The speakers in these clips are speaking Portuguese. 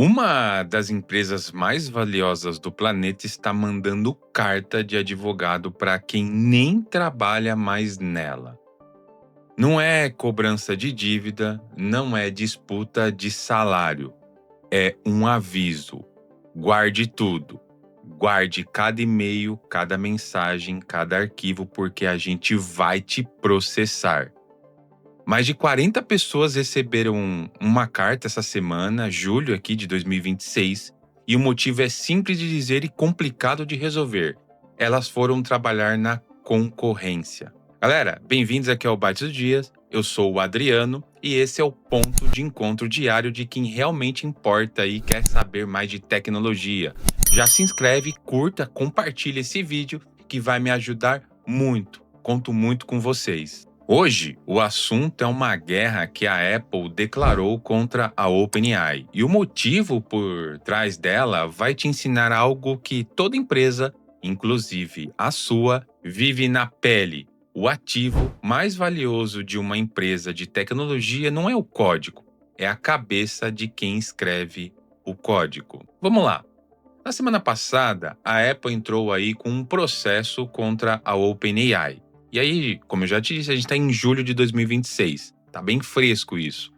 Uma das empresas mais valiosas do planeta está mandando carta de advogado para quem nem trabalha mais nela. Não é cobrança de dívida, não é disputa de salário, é um aviso. Guarde tudo. Guarde cada e-mail, cada mensagem, cada arquivo, porque a gente vai te processar. Mais de 40 pessoas receberam uma carta essa semana, julho aqui de 2026, e o motivo é simples de dizer e complicado de resolver. Elas foram trabalhar na concorrência. Galera, bem-vindos aqui ao Bytes do Dias. Eu sou o Adriano e esse é o ponto de encontro diário de quem realmente importa e quer saber mais de tecnologia. Já se inscreve, curta, compartilha esse vídeo que vai me ajudar muito. Conto muito com vocês. Hoje, o assunto é uma guerra que a Apple declarou contra a OpenAI. E o motivo por trás dela vai te ensinar algo que toda empresa, inclusive a sua, vive na pele. O ativo mais valioso de uma empresa de tecnologia não é o código, é a cabeça de quem escreve o código. Vamos lá. Na semana passada, a Apple entrou aí com um processo contra a OpenAI. E aí, como eu já te disse, a gente está em julho de 2026. Tá bem fresco isso.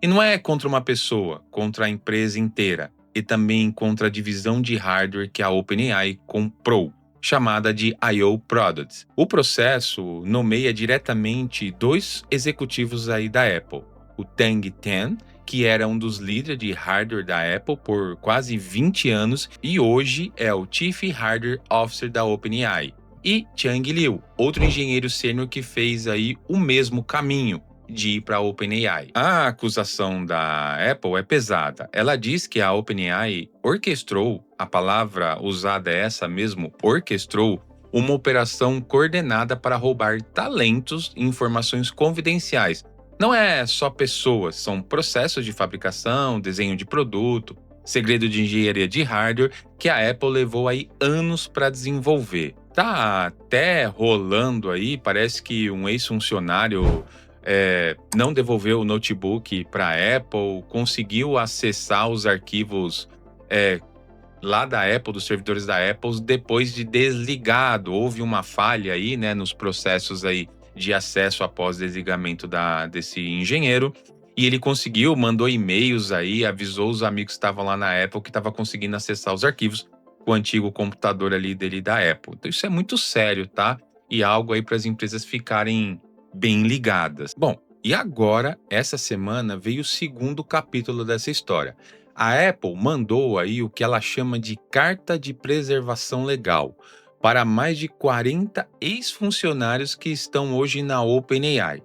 E não é contra uma pessoa, contra a empresa inteira. E também contra a divisão de hardware que a OpenAI comprou, chamada de I/O Products. O processo nomeia diretamente dois executivos aí da Apple. O Tang Tan, que era um dos líderes de hardware da Apple por quase 20 anos e hoje é o Chief Hardware Officer da OpenAI. E Chang Liu, outro engenheiro sênior que fez aí o mesmo caminho de ir para a OpenAI. A acusação da Apple é pesada. Ela diz que a OpenAI orquestrou, a palavra usada é essa mesmo, orquestrou, uma operação coordenada para roubar talentos e informações confidenciais. Não é só pessoas, são processos de fabricação, desenho de produto, segredo de engenharia de hardware que a Apple levou aí anos para desenvolver. Tá até rolando aí, parece que um ex-funcionário não devolveu o notebook para a Apple, conseguiu acessar os arquivos lá da Apple, dos servidores da Apple, depois de desligado. Houve uma falha aí, né, nos processos aí de acesso após desligamento desse engenheiro. E ele conseguiu, mandou e-mails aí, avisou os amigos que estavam lá na Apple que estava conseguindo acessar os arquivos com o antigo computador ali dele da Apple. Então isso é muito sério, tá? E algo aí para as empresas ficarem bem ligadas. Bom, e agora, essa semana, veio o segundo capítulo dessa história. A Apple mandou aí o que ela chama de carta de preservação legal para mais de 40 ex-funcionários que estão hoje na OpenAI.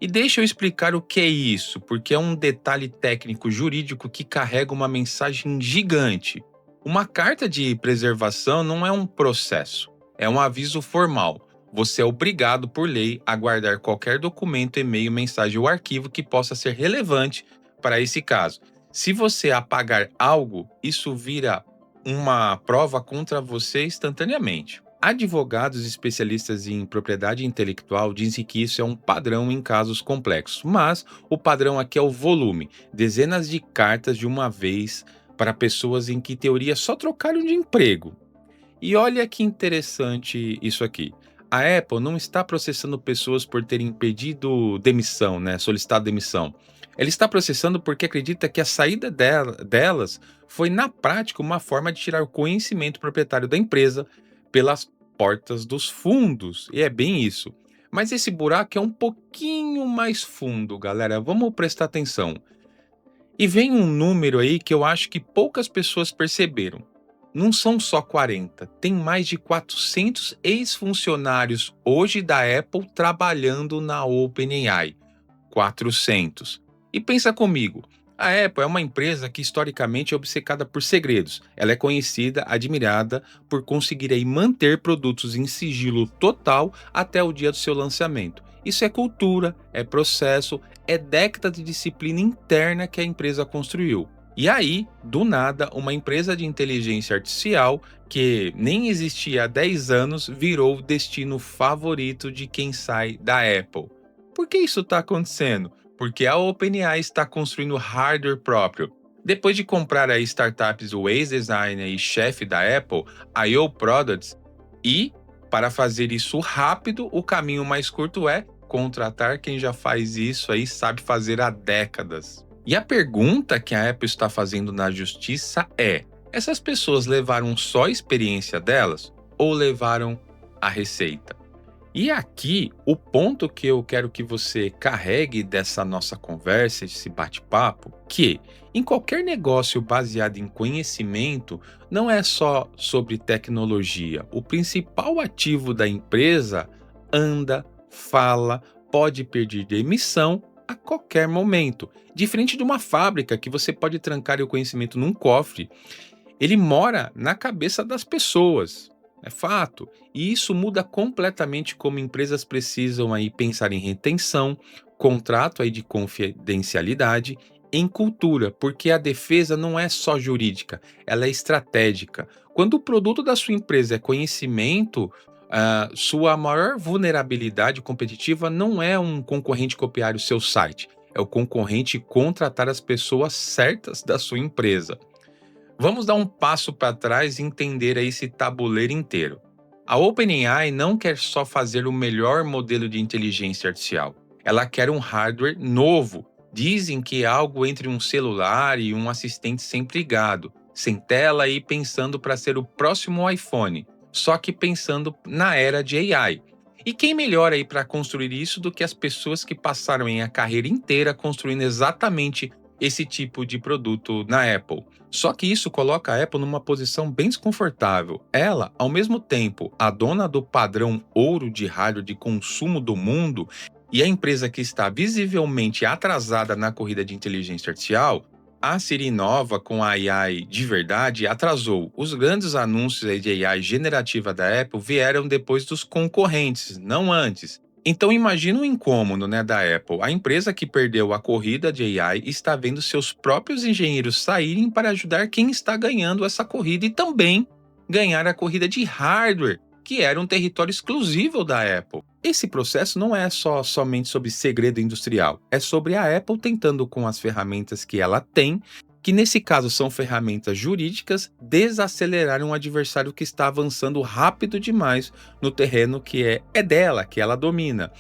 E deixa eu explicar o que é isso, porque é um detalhe técnico jurídico que carrega uma mensagem gigante. Uma carta de preservação não é um processo, é um aviso formal. Você é obrigado por lei a guardar qualquer documento, e-mail, mensagem ou arquivo que possa ser relevante para esse caso. Se você apagar algo, isso vira uma prova contra você instantaneamente. Advogados especialistas em propriedade intelectual dizem que isso é um padrão em casos complexos, mas o padrão aqui é o volume, dezenas de cartas de uma vez para pessoas em que teoria só trocaram de emprego. E olha que interessante isso aqui. A Apple não está processando pessoas por terem pedido demissão, né, solicitado demissão. Ela está processando porque acredita que a saída delas foi, na prática, uma forma de tirar o conhecimento proprietário da empresa pelas portas dos fundos. E é bem isso. Mas esse buraco é um pouquinho mais fundo, galera. Vamos prestar atenção. E vem um número aí que eu acho que poucas pessoas perceberam. Não são só 40, tem mais de 400 ex-funcionários hoje da Apple trabalhando na OpenAI. 400. E pensa comigo, a Apple é uma empresa que historicamente é obcecada por segredos. Ela é conhecida, admirada por conseguir aí manter produtos em sigilo total até o dia do seu lançamento. Isso é cultura, é processo, é década de disciplina interna que a empresa construiu. E aí, do nada, uma empresa de inteligência artificial que nem existia há 10 anos virou o destino favorito de quem sai da Apple. Por que isso está acontecendo? Porque a OpenAI está construindo hardware próprio. Depois de comprar aí startups o ex-designer e chefe da Apple, a IO Products, e para fazer isso rápido, o caminho mais curto é contratar quem já faz isso aí, sabe fazer há décadas. E a pergunta que a Apple está fazendo na justiça é: essas pessoas levaram só a experiência delas ou levaram a receita? E aqui, o ponto que eu quero que você carregue dessa nossa conversa, esse bate-papo, que em qualquer negócio baseado em conhecimento, não é só sobre tecnologia. O principal ativo da empresa anda, fala, pode pedir demissão a qualquer momento. Diferente de uma fábrica que você pode trancar o conhecimento num cofre, ele mora na cabeça das pessoas, é fato. E isso muda completamente como empresas precisam aí pensar em retenção, contrato aí de confidencialidade, em cultura, porque a defesa não é só jurídica, ela é estratégica. Quando o produto da sua empresa é conhecimento, sua maior vulnerabilidade competitiva não é um concorrente copiar o seu site, é o concorrente contratar as pessoas certas da sua empresa. Vamos dar um passo para trás e entender aí esse tabuleiro inteiro. A OpenAI não quer só fazer o melhor modelo de inteligência artificial. Ela quer um hardware novo. Dizem que é algo entre um celular e um assistente sempre ligado, sem tela e pensando para ser o próximo iPhone, só que pensando na era de AI. E quem melhor aí para construir isso do que as pessoas que passaram a carreira inteira construindo exatamente esse tipo de produto na Apple? Só que isso coloca a Apple numa posição bem desconfortável. Ela, ao mesmo tempo, a dona do padrão ouro de hardware de consumo do mundo e a empresa que está visivelmente atrasada na corrida de inteligência artificial, a Siri nova com a AI de verdade atrasou. Os grandes anúncios aí de AI generativa da Apple vieram depois dos concorrentes, não antes. Então imagina o incômodo, né, da Apple. A empresa que perdeu a corrida de AI está vendo seus próprios engenheiros saírem para ajudar quem está ganhando essa corrida e também ganhar a corrida de hardware, que era um território exclusivo da Apple. Esse processo não é somente sobre segredo industrial, é sobre a Apple tentando com as ferramentas que ela tem, que nesse caso são ferramentas jurídicas, desacelerar um adversário que está avançando rápido demais no terreno que é dela, que ela domina.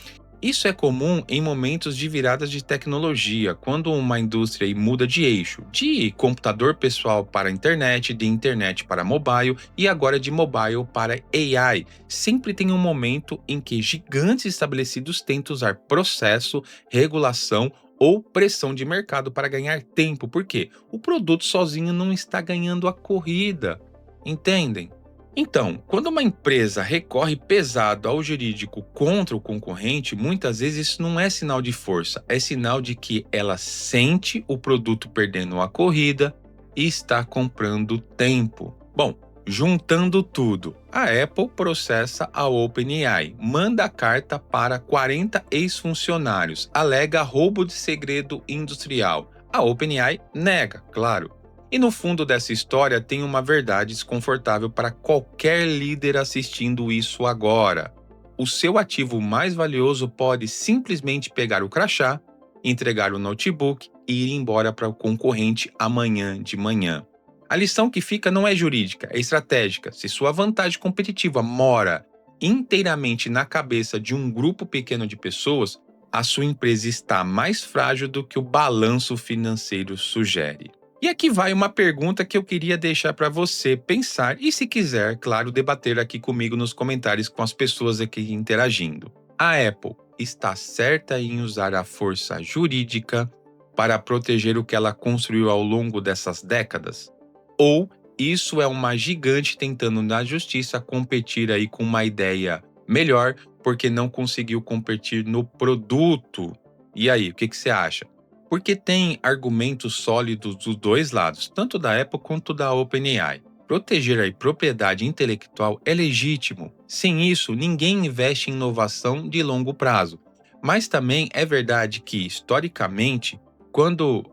Isso é comum em momentos de viradas de tecnologia, quando uma indústria aí muda de eixo, de computador pessoal para internet, de internet para mobile e agora de mobile para AI. Sempre tem um momento em que gigantes estabelecidos tentam usar processo, regulação ou pressão de mercado para ganhar tempo, porque o produto sozinho não está ganhando a corrida. Entendem? Então, quando uma empresa recorre pesado ao jurídico contra o concorrente, muitas vezes isso não é sinal de força, é sinal de que ela sente o produto perdendo a corrida e está comprando tempo. Bom, juntando tudo, a Apple processa a OpenAI, manda a carta para 40 ex-funcionários, alega roubo de segredo industrial. A OpenAI nega, claro. E no fundo dessa história tem uma verdade desconfortável para qualquer líder assistindo isso agora. O seu ativo mais valioso pode simplesmente pegar o crachá, entregar o notebook e ir embora para o concorrente amanhã de manhã. A lição que fica não é jurídica, é estratégica. Se sua vantagem competitiva mora inteiramente na cabeça de um grupo pequeno de pessoas, a sua empresa está mais frágil do que o balanço financeiro sugere. E aqui vai uma pergunta que eu queria deixar para você pensar e, se quiser, claro, debater aqui comigo nos comentários com as pessoas aqui interagindo. A Apple está certa em usar a força jurídica para proteger o que ela construiu ao longo dessas décadas? Ou isso é uma gigante tentando na justiça competir aí com uma ideia melhor porque não conseguiu competir no produto? E aí, o que você acha? Porque tem argumentos sólidos dos dois lados, tanto da Apple quanto da OpenAI. Proteger a propriedade intelectual é legítimo. Sem isso, ninguém investe em inovação de longo prazo. Mas também é verdade que, historicamente, quando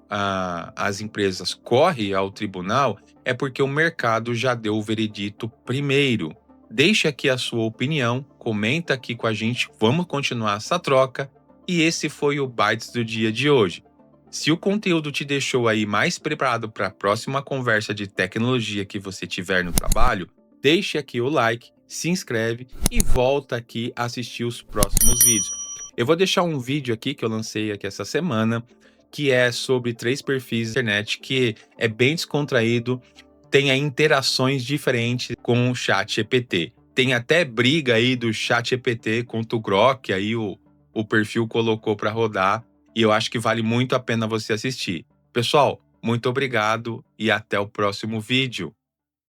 as empresas correm ao tribunal, é porque o mercado já deu o veredito primeiro. Deixe aqui a sua opinião, comenta aqui com a gente, vamos continuar essa troca. E esse foi o Bytes do dia de hoje. Se o conteúdo te deixou aí mais preparado para a próxima conversa de tecnologia que você tiver no trabalho, deixe aqui o like, se inscreve e volta aqui a assistir os próximos vídeos. Eu vou deixar um vídeo aqui que eu lancei aqui essa semana, que é sobre 3 perfis da internet, que é bem descontraído, tem aí interações diferentes com o ChatGPT. Tem até briga aí do ChatGPT contra o Grok, aí o perfil colocou para rodar, e eu acho que vale muito a pena você assistir. Pessoal, muito obrigado e até o próximo vídeo.